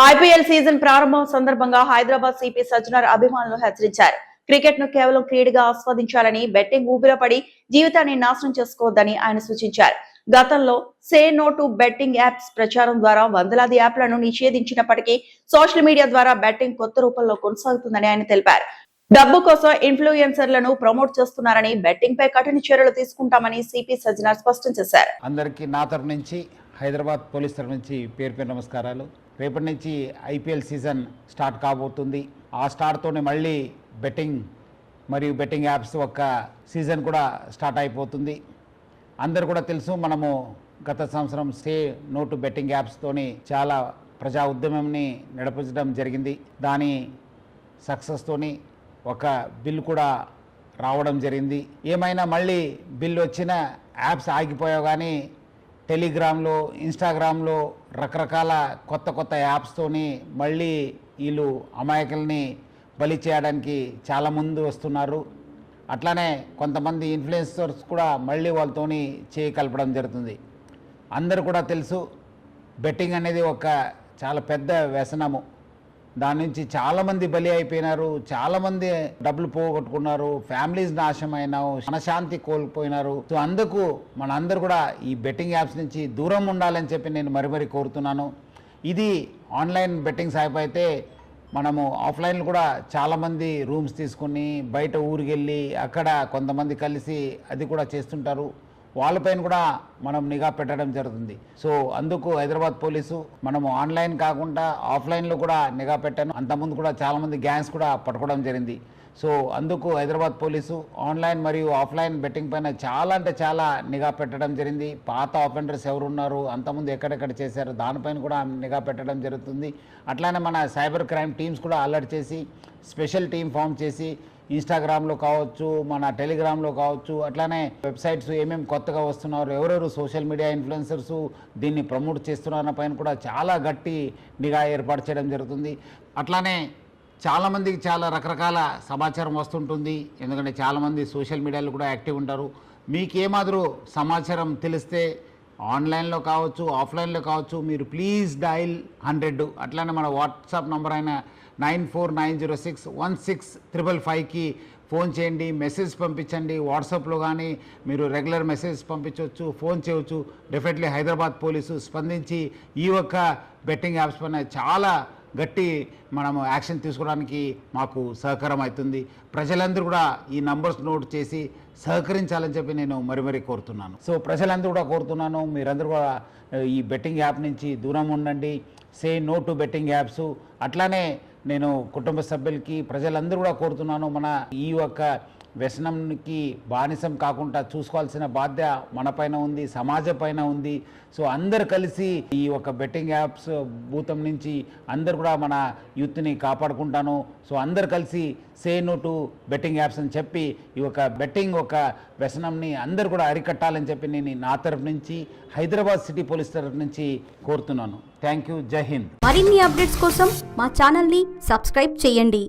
IPL season ప్రారంభం సందర్భంగా Hyderabad CP Sajjanar అభిమానులు హెచ్చరించారు. క్రికెట్ ను కేవలం క్రీడగా ఆస్వాదించాలని, బెట్టింగ్ ఊబిరపడి జీవితాన్ని నాశనం చేసుకోవద్దని ఆయన సూచించారు. గతంలో say no to betting apps ప్రచారం ద్వారా వందలాది యాప్లను నిషేధించినప్పటికీ సోషల్ మీడియా ద్వారా బెట్టింగ్ కొత్త రూపంలో కొనసాగుతుందని ఆయన తెలిపారు. డబ్బు కోసం ఇన్ఫ్లుయెన్సర్లను ప్రమోట్ చేస్తున్నారని, బెట్టింగ్ పై కఠిన చర్యలు తీసుకుంటామని సిపి సజ్జనర్ స్పష్టం చేశారు. అందరికీ నా తరపు నుంచి, హైదరాబాద్ పోలీస్ తరపు నుంచి పేరు నమస్కారాలు. రేపటి నుంచి ఐపీఎల్ సీజన్ స్టార్ట్ కాబోతుంది. ఆ స్టార్ట్తోనే మళ్ళీ బెట్టింగ్ మరియు బెట్టింగ్ యాప్స్ ఒక సీజన్ కూడా స్టార్ట్ అయిపోతుంది. అందరు కూడా తెలుసు, మనము గత సంవత్సరం సే నో టు బెట్టింగ్ యాప్స్తోని చాలా ప్రజా ఉద్యమంని నడిపించడం జరిగింది. దాని సక్సెస్తోని ఒక బిల్ కూడా రావడం జరిగింది. ఏమైనా మళ్ళీ బిల్ వచ్చిన యాప్స్ ఆగిపోయావు, కానీ టెలిగ్రామ్లో, ఇన్స్టాగ్రామ్లో రకరకాల కొత్త యాప్స్తోని మళ్ళీ వీళ్ళు అమాయకుల్ని బలి చేయడానికి చాలా ముందు వస్తున్నారు. అట్లానే కొంతమంది ఇన్ఫ్లుయెన్సర్స్ కూడా మళ్ళీ వాళ్ళతోని చేయి కలపడం జరుగుతుంది. అందరూ కూడా తెలుసు, బెట్టింగ్ అనేది ఒక చాలా పెద్ద వ్యసనము. దాని నుంచి చాలామంది బలి అయిపోయినారు, చాలామంది డబ్బులు పోగొట్టుకున్నారు, ఫ్యామిలీస్ నాశనమైనారు, మనశాంతి కోల్పోయినారు. సో అందుకు మనందరూ కూడా ఈ బెట్టింగ్ యాప్స్ నుంచి దూరం ఉండాలని చెప్పి నేను మరీ కోరుతున్నాను. ఇది ఆన్లైన్ బెట్టింగ్స్ అయిపోతే మనము ఆఫ్లైన్లో కూడా చాలామంది రూమ్స్ తీసుకొని బయట ఊరికి వెళ్ళి అక్కడ కొంతమంది కలిసి అది కూడా చేస్తుంటారు. వాళ్ళపైన కూడా మనం నిఘా పెట్టడం జరుగుతుంది. సో అందుకు హైదరాబాద్ పోలీసు మనము ఆన్లైన్ కాకుండా ఆఫ్లైన్లో కూడా నిఘా పెట్టాను. అంతకుముందు కూడా చాలామంది గ్యాంగ్స్ కూడా పట్టుకోవడం జరిగింది. సో అందుకు హైదరాబాద్ పోలీసు ఆన్లైన్ మరియు ఆఫ్లైన్ బెట్టింగ్ పైన చాలా నిఘా పెట్టడం జరిగింది. పాత ఆఫెండర్స్ ఎవరు ఉన్నారు, అంతకుముందు ఎక్కడెక్కడ చేశారు, దానిపైన కూడా నిఘా పెట్టడం జరుగుతుంది. అట్లానే మన సైబర్ క్రైమ్ టీమ్స్ కూడా అలర్ట్ చేసి స్పెషల్ టీం ఫామ్ చేసి ఇన్స్టాగ్రామ్లో కావచ్చు, మన టెలిగ్రామ్లో కావచ్చు, అట్లానే వెబ్సైట్స్ ఏమేమి కొత్తగా వస్తున్నారు, ఎవరెవరు సోషల్ మీడియా ఇన్ఫ్లుయెన్సర్స్ దీన్ని ప్రమోట్ చేస్తున్న పైన కూడా చాలా గట్టి నిఘా ఏర్పాటు చేయడం జరుగుతుంది. అట్లానే చాలామందికి చాలా రకరకాల సమాచారం వస్తుంటుంది. ఎందుకంటే చాలామంది సోషల్ మీడియాలో కూడా యాక్టివ్ ఉంటారు. మీకు ఏమాదిరూ సమాచారం తెలిస్తే ఆన్లైన్లో కావచ్చు, ఆఫ్లైన్లో కావచ్చు, మీరు ప్లీజ్ డయల్ 100. అట్లానే మన వాట్సాప్ నంబర్ అయిన 9490616555కి ఫోన్ చేయండి, మెసేజ్ పంపించండి. వాట్సాప్లో కానీ మీరు రెగ్యులర్ మెసేజ్ పంపించవచ్చు, ఫోన్ చేయవచ్చు. డెఫినెట్లీ హైదరాబాద్ పోలీసు స్పందించి ఈ ఒక్క బెట్టింగ్ యాప్స్ పైన చాలా గట్టి మనము యాక్షన్ తీసుకోవడానికి మాకు సహకారం అవుతుంది. ప్రజలందరూ కూడా ఈ నంబర్స్ నోట్ చేసి సహకరించాలని చెప్పి నేను మరీ కోరుతున్నాను. సో ప్రజలందరూ కూడా కోరుతున్నాను, మీరందరూ కూడా ఈ బెట్టింగ్ యాప్ నుంచి దూరం ఉండండి. Say no to betting apps. అట్లానే నేను కుటుంబ సభ్యులకి, ప్రజలందరూ కూడా కోరుతున్నాను, మన ఈ యొక్క వ్యసనంకి బానిసం కాకుండా చూసుకోవాల్సిన బాధ్యత మన పైన ఉంది, సమాజం పైన ఉంది. సో అందరు కలిసి ఈ ఒక బెట్టింగ్ యాప్స్ భూతం నుంచి అందరు కూడా మన యూత్ని కాపాడుకుంటాను. సో అందరు కలిసి say no to betting apps అని చెప్పి ఈ ఒక బెట్టింగ్ ఒక వ్యసనంని అందరు కూడా అరికట్టాలని చెప్పి నేను నా తరఫు నుంచి, హైదరాబాద్ సిటీ పోలీస్ తరఫు నుంచి కోరుతున్నాను. Thank you. జై హింద్. మరిన్ని అప్డేట్స్ కోసం మా ఛానల్ని సబ్స్క్రైబ్ చేయండి.